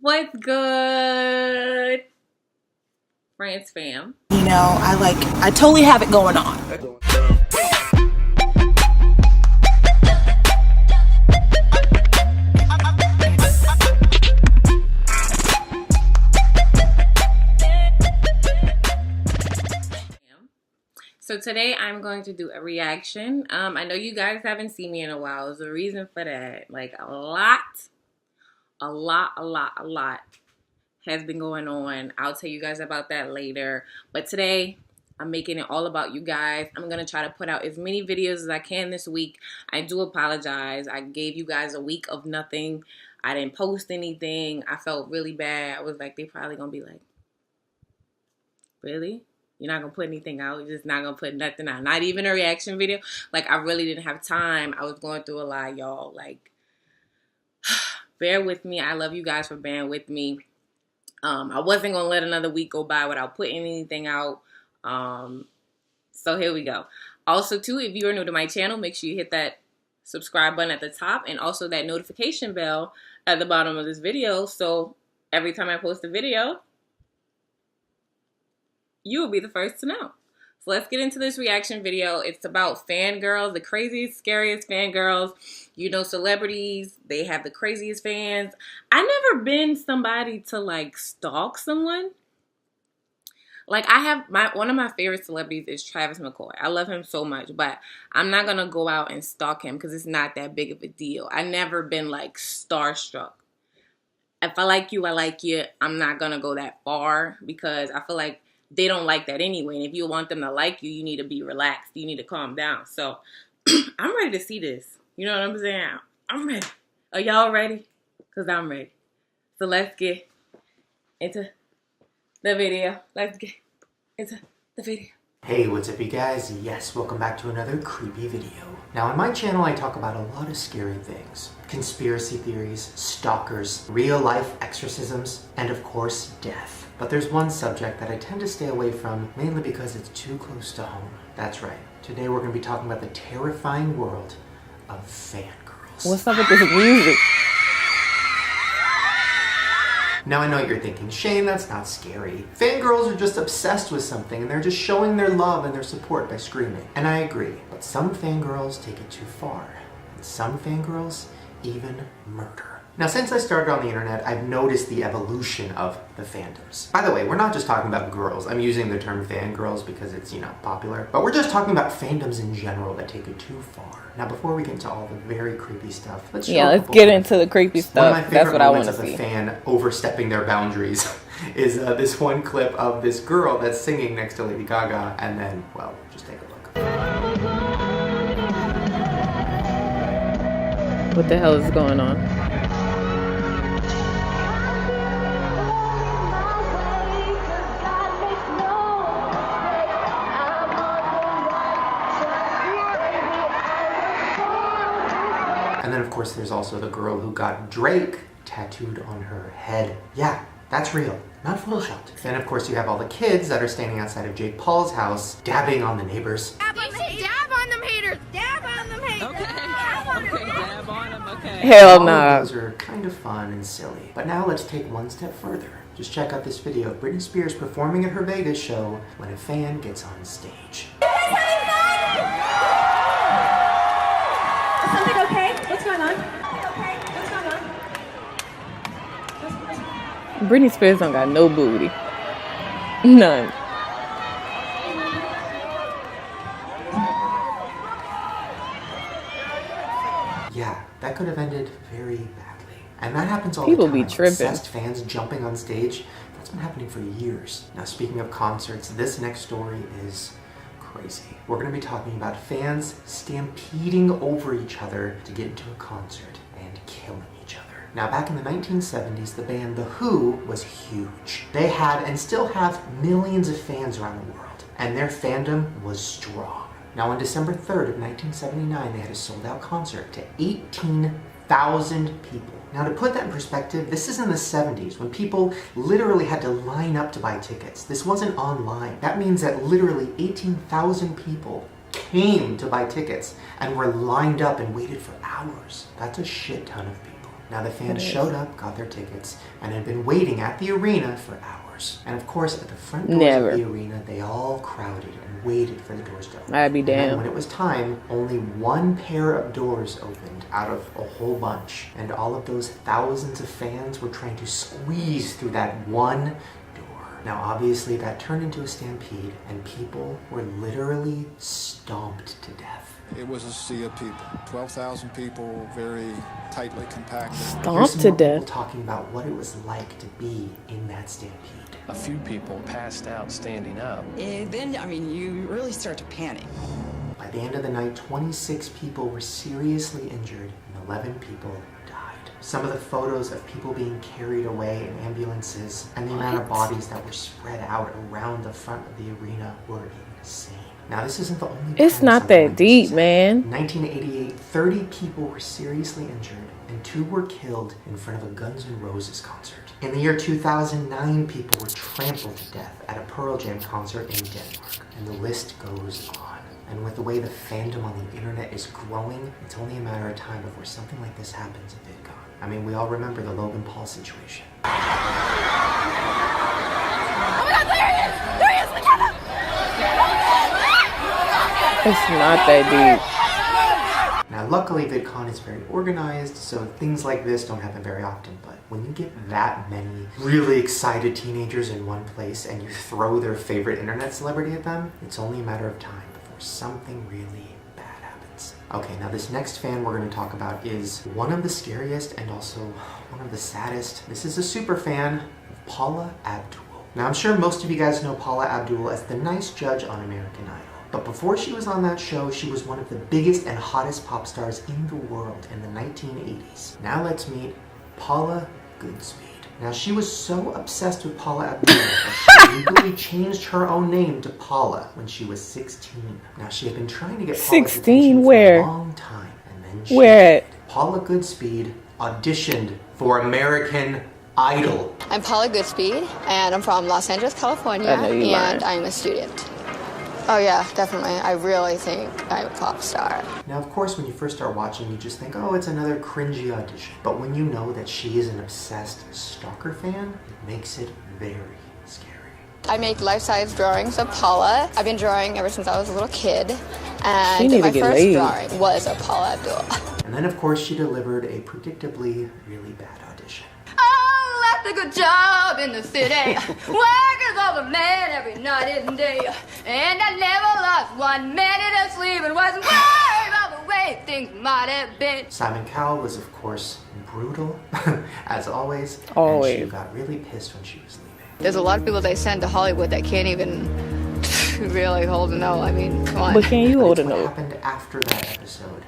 What's good, Fraanse Fam? You know, I totally have it going on. So today I'm going to do a reaction. I know you guys haven't seen me in a while. There's a reason for that. Like a lot has been going on. I'll tell you guys about that later. But today I'm making it all about you guys. I'm going to try to put out as many videos as I can this week. I do apologize. I gave you guys a week of nothing. I didn't post anything. I felt really bad. I was like, they probably going to be like, really? You're not going to put anything out? You're just not going to put nothing out? Not even a reaction video? Like, I really didn't have time. I was going through a lot, y'all. Like, bear with me. I love you guys for bearing with me. I wasn't going to let another week go by without putting anything out. So here we go. Also, too, if you are new to my channel, make sure you hit that subscribe button at the top and also that notification bell at the bottom of this video. So every time I post a video, you will be the first to know. So let's get into this reaction video. It's about fangirls, the craziest, scariest fangirls. You know, celebrities, they have the craziest fans. I never been somebody to like stalk someone. Like I have one of my favorite celebrities is Travis McCoy. I love him so much, but I'm not gonna go out and stalk him because it's not that big of a deal. I never been like starstruck. If I like you, I like you. I'm not gonna go that far because I feel like they don't like that anyway. And if you want them to like you, you need to be relaxed. You need to calm down. So I'm ready to see this. You know what I'm saying? I'm ready. Are y'all ready? Because I'm ready. So let's get into the video. Let's get into the video. Hey, what's up you guys? Yes, welcome back to another creepy video. Now on my channel I talk about a lot of scary things. Conspiracy theories, stalkers, real life exorcisms, and of course death. But there's one subject that I tend to stay away from, mainly because it's too close to home. That's right. Today we're going to be talking about the terrifying world of fangirls. What's up with this music? Now I know what you're thinking, Shane, that's not scary. Fangirls are just obsessed with something and they're just showing their love and their support by screaming. And I agree, but some fangirls take it too far. And some fangirls even murder. Now since I started on the internet, I've noticed the evolution of the fandoms. By the way, we're not just talking about girls. I'm using the term fangirls because it's, you know, popular. But we're just talking about fandoms in general that take it too far. Now before we get into all the very creepy stuff, let's get into the creepy stuff. One of my favorite moments of a fan overstepping their boundaries is this one clip of this girl that's singing next to Lady Gaga, and then, well, just take a look. What the hell is going on? And then of course there's also the girl who got Drake tattooed on her head. Yeah, that's real, not photoshopped. Then of course you have all the kids that are standing outside of Jake Paul's house, dabbing on the neighbors. Dab on them haters! Dab on them haters! Okay, dab on them, okay. Hell no. Those are kind of fun and silly. But now let's take one step further. Just check out this video of Britney Spears performing at her Vegas show when a fan gets on stage. Is something okay? What's going on? Okay, what's going on? Britney Spears don't got no booty. None. Yeah, that could have ended very badly. And that happens all People the time. be tripping. Obsessed fans jumping on stage. That's been happening for years. Now speaking of concerts, this next story is crazy. We're going to be talking about fans stampeding over each other to get into a concert and killing each other. Now back in the 1970s, the band The Who was huge. They had and still have millions of fans around the world, and their fandom was strong. Now on December 3rd of 1979, they had a sold-out concert to 18,000 people. Now to put that in perspective, this is in the 70s when people literally had to line up to buy tickets. This wasn't online. That means that literally 18,000 people came to buy tickets and were lined up and waited for hours. That's a shit ton of people. Now the fans showed up, got their tickets, and had been waiting at the arena for hours. And of course, at the front doors of the arena, they all crowded and waited for the doors to open. I'd be damned. And when it was time, only one pair of doors opened out of a whole bunch. And all of those thousands of fans were trying to squeeze through that one door. Now obviously that turned into a stampede, and people were literally stomped to death. It was a sea of people. 12,000 people, very tightly compacted. Stomped to death. People talking about what it was like to be in that stampede. A few people passed out standing up. Then, I mean, you really start to panic. By the end of the night, 26 people were seriously injured and 11 people died. Some of the photos of people being carried away in ambulances and the amount of bodies that were spread out around the front of the arena were insane. Now, this isn't the only time It's not that deep, man. In 1988, 30 people were seriously injured and 2 were killed in front of a Guns N' Roses concert. In the year 2009, people were trampled to death at a Pearl Jam concert in Denmark. And the list goes on. And with the way the fandom on the internet is growing, it's only a matter of time before something like this happens at VidCon. I mean, we all remember the Logan Paul situation. Oh my God, there he is! There he is! Look at him! It's not that deep. Now, luckily, VidCon is very organized, so things like this don't happen very often. But when you get that many really excited teenagers in one place and you throw their favorite internet celebrity at them, it's only a matter of time before something really bad happens. Okay, now this next fan we're going to talk about is one of the scariest and also one of the saddest. This is a super fan of Paula Abdul. Now, I'm sure most of you guys know Paula Abdul as the nice judge on American Idol. But before she was on that show, she was one of the biggest and hottest pop stars in the world in the 1980s. Now let's meet Paula Goodspeed. Now she was so obsessed with Paula Abdul that she legally changed her own name to Paula when she was 16. Now she had been trying to get Paula's 16 attention where? for a long time, and then she Where? did. Paula Goodspeed auditioned for American Idol. I'm Paula Goodspeed, and I'm from Los Angeles, California, and I'm a student. Oh yeah, definitely. I really think I'm a pop star. Now, of course, when you first start watching, you just think, oh, it's another cringy audition. But when you know that she is an obsessed stalker fan, it makes it very scary. I make life-size drawings of Paula. I've been drawing ever since I was a little kid, and my first drawing was of Paula Abdul. And then, of course, she delivered a predictably really bad audition. Oh, left a good job in the city. Working all the man every night and day. And I never lost 1 minute of sleep and wasn't worried about the way things might have been. Simon Cowell was, of course, brutal, as always. Always. And she got really pissed when she was leaving. There's a lot of people they send to Hollywood that can't even really hold a note. I mean, come on. But can you hold a What note? happened after that episode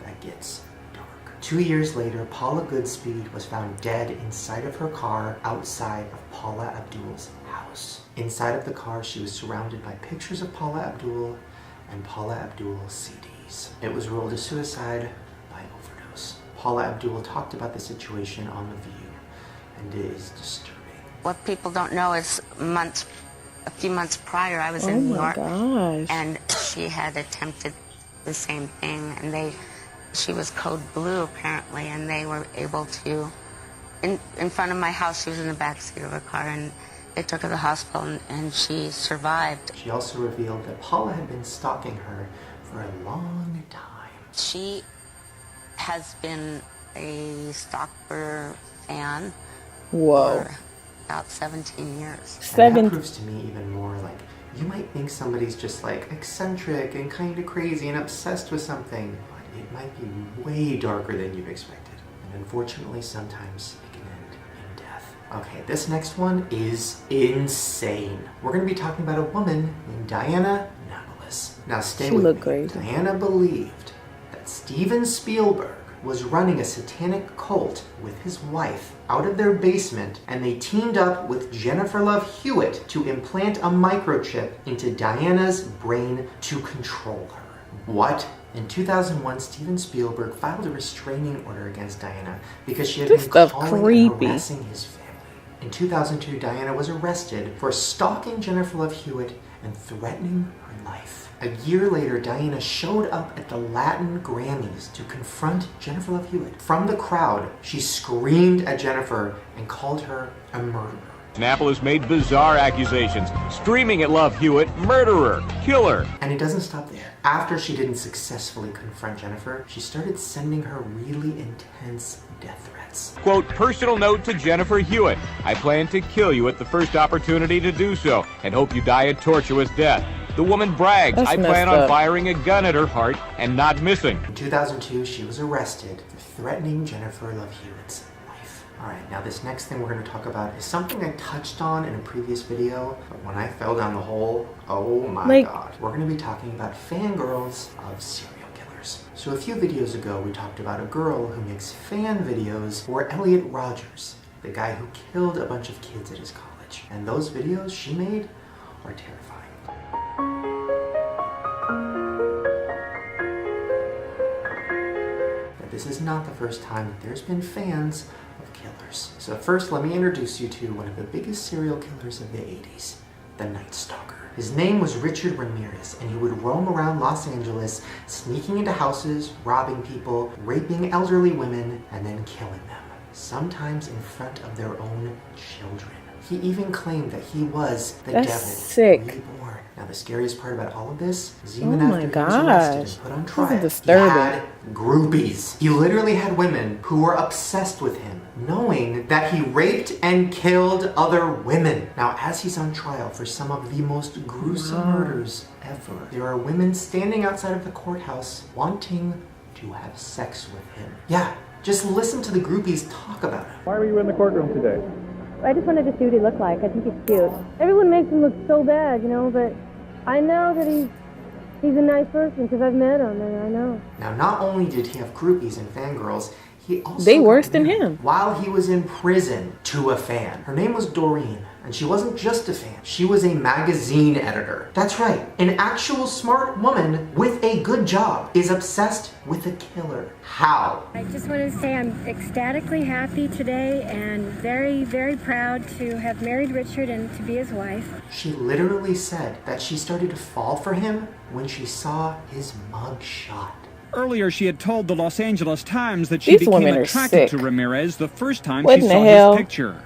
that gets dark. 2 years later, Paula Goodspeed was found dead inside of her car outside of Paula Abdul's house. Inside of the car, she was surrounded by pictures of Paula Abdul and Paula Abdul's CDs. It was ruled a suicide by overdose. Paula Abdul talked about the situation on The View, and it is disturbing. What people don't know is a few months prior, I was in New York, and she had attempted the same thing, and she was code blue apparently, and they were able to, in front of my house, she was in the backseat of her car, and they took her to the hospital, and she survived. She also revealed that Paula had been stalking her for a long time. She has been a stalker fan for about 17 years. And that proves to me even more, like, you might think somebody's just like eccentric and kind of crazy and obsessed with something, but it might be way darker than you've expected. And unfortunately, sometimes it can end in death. Okay, this next one is insane. We're going to be talking about a woman named Diana Napolis. Now stay with me. Diana believed that Steven Spielberg was running a satanic cult with his wife out of their basement, and they teamed up with Jennifer Love Hewitt to implant a microchip into Diana's brain to control her. What? In 2001, Steven Spielberg filed a restraining order against Diana because she had been calling and harassing his family. In 2002, Diana was arrested for stalking Jennifer Love Hewitt and threatening her life. A year later, Diana showed up at the Latin Grammys to confront Jennifer Love Hewitt. From the crowd, she screamed at Jennifer and called her a murderer. Annapolis made bizarre accusations, screaming at Love Hewitt, murderer, killer. And it doesn't stop there. After she didn't successfully confront Jennifer, she started sending her really intense death threats. Quote, personal note to Jennifer Hewitt. I plan to kill you at the first opportunity to do so, and hope you die a tortuous death. The woman brags, I plan on firing a gun at her heart and not missing. In 2002, she was arrested for threatening Jennifer Love Hewitt's life. Alright, now this next thing we're going to talk about is something I touched on in a previous video, but when I fell down the hole, oh my god. We're going to be talking about fangirls of serial killers. So a few videos ago, we talked about a girl who makes fan videos for Elliot Rogers, the guy who killed a bunch of kids at his college. And those videos she made are terrifying. This is not the first time that there's been fans of killers. So first, let me introduce you to one of the biggest serial killers of the 80s, the Night Stalker. His name was Richard Ramirez, and he would roam around Los Angeles, sneaking into houses, robbing people, raping elderly women, and then killing them, sometimes in front of their own children. He even claimed that he was the devil reborn. Now the scariest part about all of this is even after he was arrested and put on trial, he had groupies. He literally had women who were obsessed with him, knowing that he raped and killed other women. Now as he's on trial for some of the most gruesome murders ever, there are women standing outside of the courthouse wanting to have sex with him. Yeah, just listen to the groupies talk about him. Why were you in the courtroom today? I just wanted to see what he looked like. I think he's cute. Everyone makes him look so bad, you know, but I know that he's a nice person because I've met him and I know. Now, not only did he have groupies and fangirls, he also they worse than him. While he was in prison to a fan. Her name was Doreen, and she wasn't just a fan. She was a magazine editor. That's right, an actual smart woman with a good job is obsessed with a killer. How? I just want to say I'm ecstatically happy today and very, very proud to have married Richard and to be his wife. She literally said that she started to fall for him when she saw his mug shot. Earlier, she had told the Los Angeles Times that she became attracted to Ramirez the first time she saw his picture.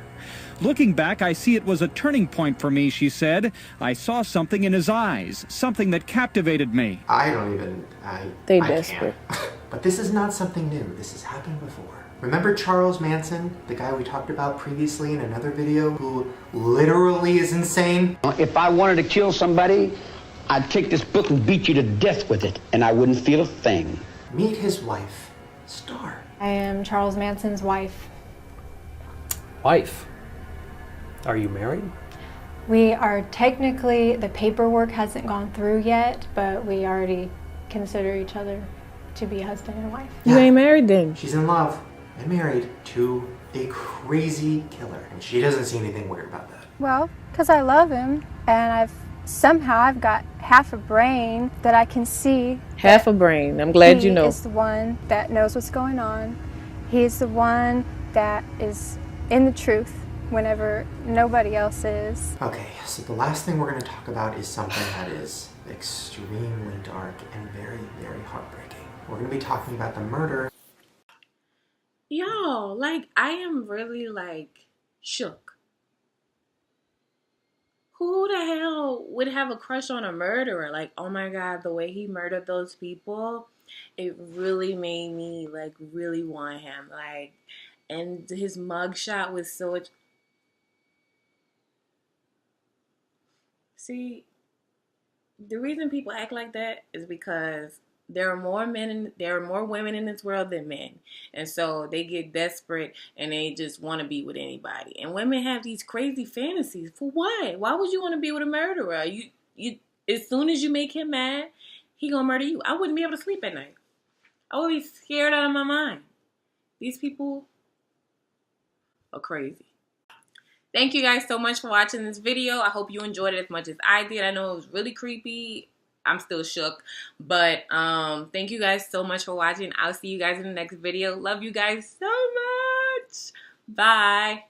Looking back, I see it was a turning point for me, she said. I saw something in his eyes, something that captivated me. They desperate. But this is not something new. This has happened before. Remember Charles Manson, the guy we talked about previously in another video, who literally is insane? If I wanted to kill somebody, I'd take this book and beat you to death with it, and I wouldn't feel a thing. Meet his wife, Star. I am Charles Manson's wife. Wife? Are you married? We are technically, the paperwork hasn't gone through yet, but we already consider each other to be husband and wife. You ain't married then. She's in love and married to a crazy killer, and she doesn't see anything weird about that. Well, because I love him, and I've got half a brain that I can see. Half a brain. I'm glad you know. He is the one that knows what's going on. He's the one that is in the truth whenever nobody else is. Okay, so the last thing we're going to talk about is something that is extremely dark and very, very heartbreaking. We're going to be talking about the murder. Y'all, like, I am really, like, shook. Who the hell would have a crush on a murderer? Like, oh my God, the way he murdered those people, it really made me, like, really want him. Like, and his mugshot was so... See, the reason people act like that is because there are more women in this world than men. And so they get desperate and they just want to be with anybody. And women have these crazy fantasies. For what? Why would you want to be with a murderer? You as soon as you make him mad, he gonna murder you. I wouldn't be able to sleep at night. I would be scared out of my mind. These people are crazy. Thank you guys so much for watching this video. I hope you enjoyed it as much as I did. I know it was really creepy. I'm still shook. But thank you guys so much for watching. I'll see you guys in the next video. Love you guys so much. Bye.